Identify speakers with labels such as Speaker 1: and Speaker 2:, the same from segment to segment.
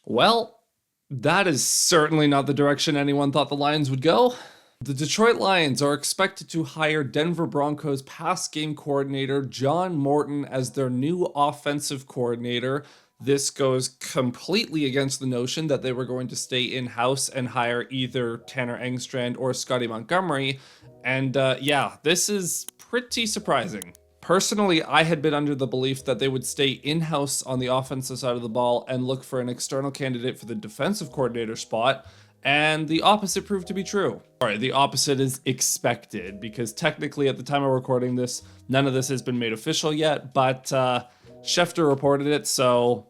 Speaker 1: Well, that is certainly not the direction anyone thought the Lions would go. The Detroit Lions are expected to hire Denver Broncos pass game coordinator John Morton as their new offensive coordinator. This goes completely against the notion that they were going to stay in-house and hire either Tanner Engstrand or Scotty Montgomery. And yeah, this is pretty surprising. Personally, I had been under the belief that they would stay in-house on the offensive side of the ball and look for an external candidate for the defensive coordinator spot, and the opposite proved to be true. Sorry, the opposite is expected, because technically at the time of recording this, none of this has been made official yet, but Schefter reported it, so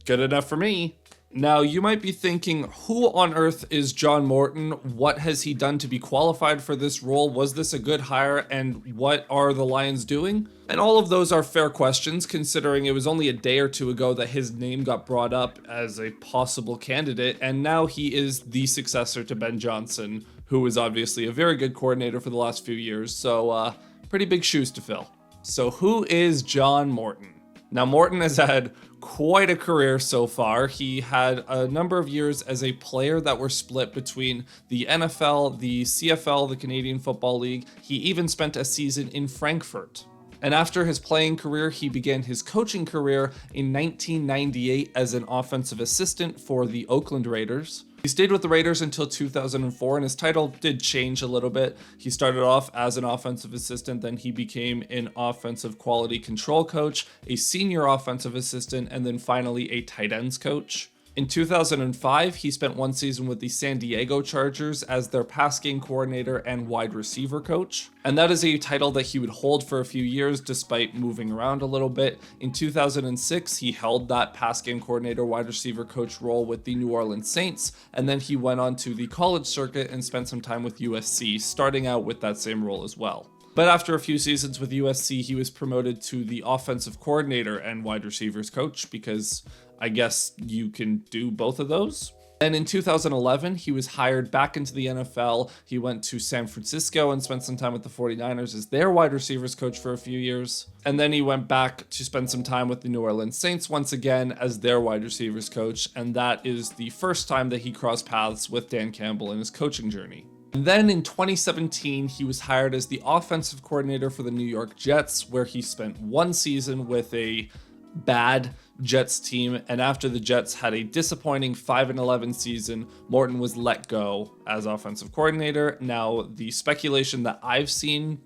Speaker 1: good enough for me. Now, you might be thinking, who on earth is John Morton? What has he done to be qualified for this role? Was this a good hire? And what are the Lions doing? And all of those are fair questions, considering it was only a day or two ago that his name got brought up as a possible candidate, and now he is the successor to Ben Johnson, who was obviously a very good coordinator for the last few years, so pretty big shoes to fill. So who is John Morton? Now, Morton has had quite a career so far. He had a number of years as a player that were split between the NFL, the CFL, the Canadian Football League. He even spent a season in Frankfurt. And after his playing career, he began his coaching career in 1998 as an offensive assistant for the Oakland Raiders. He stayed with the Raiders until 2004, and his title did change a little bit. He started off as an offensive assistant, then he became an offensive quality control coach, a senior offensive assistant, and then finally a tight ends coach. In 2005, he spent one season with the San Diego Chargers as their pass game coordinator and wide receiver coach. And that is a title that he would hold for a few years despite moving around a little bit. In 2006, he held that pass game coordinator, wide receiver coach role with the New Orleans Saints. And then he went on to the college circuit and spent some time with USC, starting out with that same role as well. But after a few seasons with USC, he was promoted to the offensive coordinator and wide receivers coach, because I guess you can do both of those. And in 2011, he was hired back into the NFL. He went to San Francisco and spent some time with the 49ers as their wide receivers coach for a few years. And then he went back to spend some time with the New Orleans Saints once again as their wide receivers coach. And that is the first time that he crossed paths with Dan Campbell in his coaching journey. And then in 2017, he was hired as the offensive coordinator for the New York Jets, where he spent one season with a bad Jets team, and after the Jets had a disappointing 5-11 season, Morton was let go as offensive coordinator. Now, the speculation that I've seen,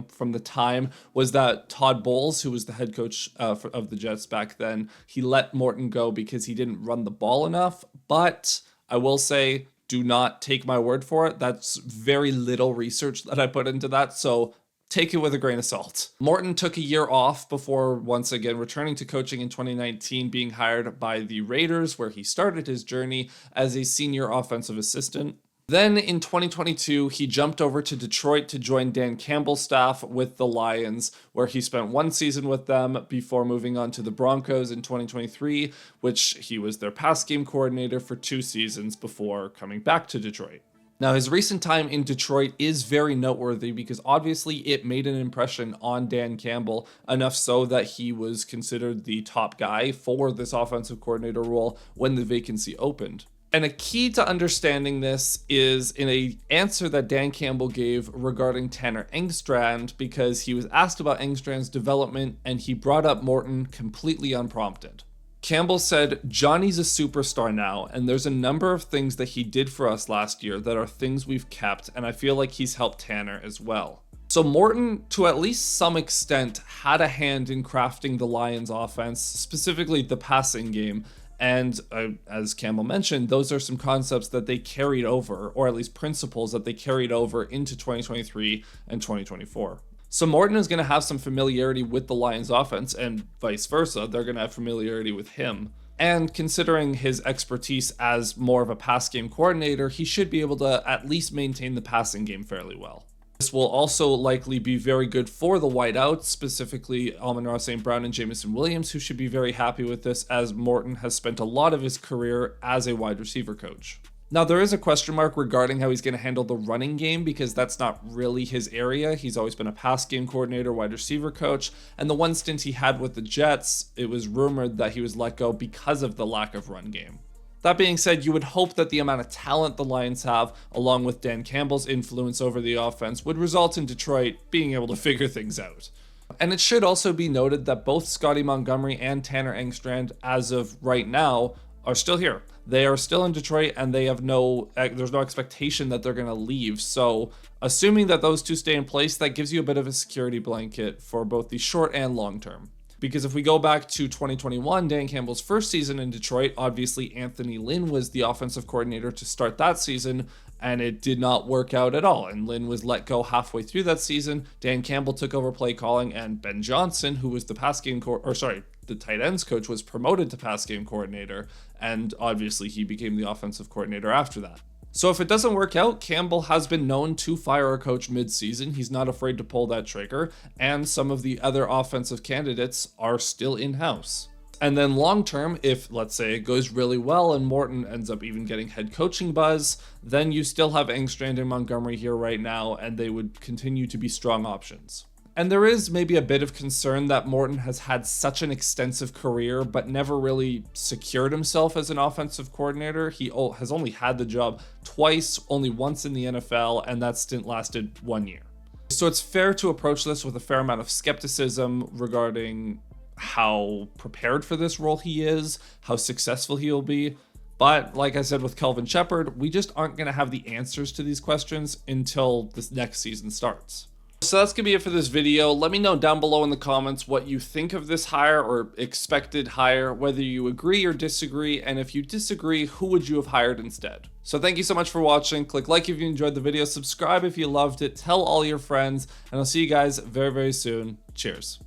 Speaker 1: from the time, was that Todd Bowles, who was the head coach of the Jets back then, he let Morton go because he didn't run the ball enough. But I will say, do not take my word for it. That's very little research that I put into that, so take it with a grain of salt. Morton took a year off before once again returning to coaching in 2019, being hired by the Raiders, where he started his journey as a senior offensive assistant. Then in 2022, he jumped over to Detroit to join Dan Campbell's staff with the Lions, where he spent one season with them before moving on to the Broncos in 2023, which he was their pass game coordinator for 2 seasons before coming back to Detroit. Now, his recent time in Detroit is very noteworthy because obviously it made an impression on Dan Campbell, enough so that he was considered the top guy for this offensive coordinator role when the vacancy opened. And a key to understanding this is in an answer that Dan Campbell gave regarding Tanner Engstrand, because he was asked about Engstrand's development and he brought up Morton completely unprompted. Campbell said, "Johnny's a superstar now, and there's a number of things that he did for us last year that are things we've kept, and I feel like he's helped Tanner as well." So Morton, to at least some extent, had a hand in crafting the Lions offense, specifically the passing game. And as Campbell mentioned, those are some concepts that they carried over, or at least principles that they carried over into 2023 and 2024. So Morton is going to have some familiarity with the Lions offense, and vice versa. They're going to have familiarity with him. And considering his expertise as more of a pass game coordinator, he should be able to at least maintain the passing game fairly well. This will also likely be very good for the wideouts, specifically Amon-Ra St. Brown and Jameson Williams, who should be very happy with this, as Morton has spent a lot of his career as a wide receiver coach. Now, there is a question mark regarding how he's going to handle the running game, because that's not really his area. He's always been a pass game coordinator, wide receiver coach, and the one stint he had with the Jets, it was rumored that he was let go because of the lack of run game. That being said, you would hope that the amount of talent the Lions have, along with Dan Campbell's influence over the offense, would result in Detroit being able to figure things out. And it should also be noted that both Scotty Montgomery and Tanner Engstrand, as of right now, are still here. They are still in Detroit, and they have there's no expectation that they're going to leave. So assuming that those two stay in place, that gives you a bit of a security blanket for both the short and long term. Because if we go back to 2021, Dan Campbell's first season in Detroit, obviously Anthony Lynn was the offensive coordinator to start that season, and it did not work out at all. And Lynn was let go halfway through that season. Dan Campbell took over play calling, and Ben Johnson, who was the the tight ends coach, was promoted to pass game coordinator, and obviously he became the offensive coordinator after that. So if it doesn't work out, Campbell has been known to fire a coach mid-season. He's not afraid to pull that trigger, and some of the other offensive candidates are still in-house. And then long-term, if let's say it goes really well and Morton ends up even getting head coaching buzz, then you still have Engstrand and Montgomery here right now, and they would continue to be strong options. And there is maybe a bit of concern that Morton has had such an extensive career, but never really secured himself as an offensive coordinator. He has only had the job twice, only once in the NFL, and that stint lasted 1 year. So it's fair to approach this with a fair amount of skepticism regarding how prepared for this role he is, how successful he'll be. But like I said with Kelvin Shepard, we just aren't going to have the answers to these questions until this next season starts. So that's going to be it for this video. Let me know down below in the comments what you think of this hire or expected hire, whether you agree or disagree, and if you disagree, who would you have hired instead? So thank you so much for watching. Click like if you enjoyed the video, subscribe if you loved it, tell all your friends, and I'll see you guys very, very soon. Cheers.